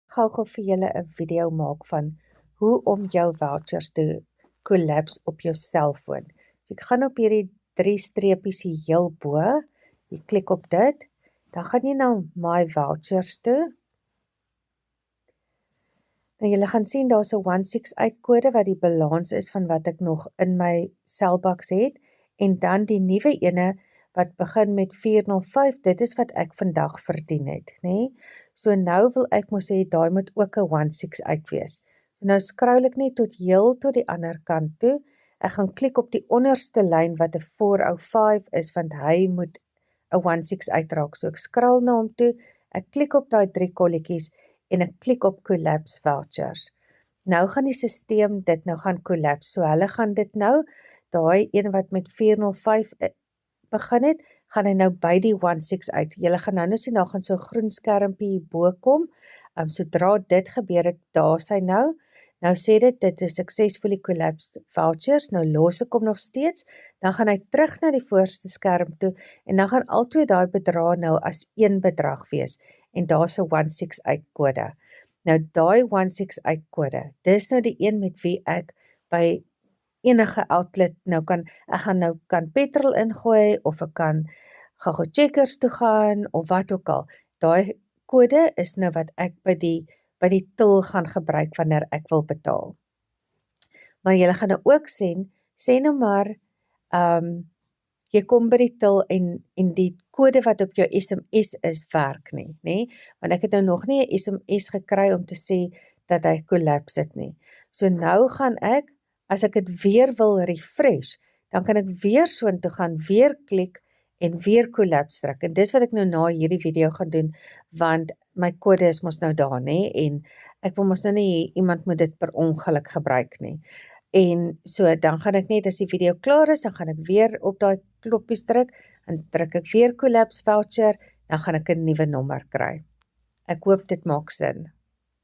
gou vir julle 'n video maak van hoe om jou vouchers te collapse op jou selfoon. So ek gaan op hierdie 3 streepies hier heel bo, jy klik op dit, dan gaan jy na My Vouchers toe. Nou julle gaan sien daar's 'n 168 kode wat die balans is van wat ek nog in my Cellbox het, en dan die nuwe ene wat begin met 405, dit is wat ek vandag verdien het, nê? So nou wil ek mos sê, daai moet ook 'n 168 wees. So nou scroll ek net tot die ander kant toe, ek gaan klik op die onderste lyn wat 'n 405 is, want hy moet 'n 168 raak, so ek scroll na hom toe, ek klik op daai 3 kolletjies, en ek klik op Collapse Vouchers. Nou gaan die stelsel dit nou gaan collapse, so hulle gaan dit nou, daai een wat met 405 begin het, gaan hy nou by die 168, julle gaan nou sien, daar gaan so 'n groen skermpie hierbo kom, sodra dit gebeur het, daar sy nou sê dit is successfully collapsed vouchers, nou los ek hom nog steeds, dan gaan hy terug na die voorste skerm toe, en dan gaan albei daai bedrae nou as een bedrag wees, en daar's 'n 168 kode. Nou daai 168 kode, dis nou die een met wie ek by enige outlet nou ek gaan nou petrol ingooi, of ek kan gou Checkers toe gaan, of wat ook al. Daai kode is nou wat ek by die til gaan gebruik wanneer ek wil betaal. Maar julle gaan nou ook sê nou maar, jy kom by die til en die kode wat op jou SMS is werk nie, nê? Want ek het nou nog nie 'n SMS gekry om te sê dat hy collapse het nie. So nou gaan ek, as ek dit weer wil refresh, dan kan ek weer soontoe gaan, weer klik en weer collapse druk. En dis wat ek nou na hierdie video gaan doen, want my kode is mos nou daar, nê? En ek wil mos nou nie iemand moet dit per ongeluk gebruik nie. En so, dan gaan ek net, as die video klaar is, dan gaan ek weer op daai knoppies druk, en druk ek weer Collapse Voucher, dan gaan ek 'n nuwe nommer kry. Ek hoop dit maak sin.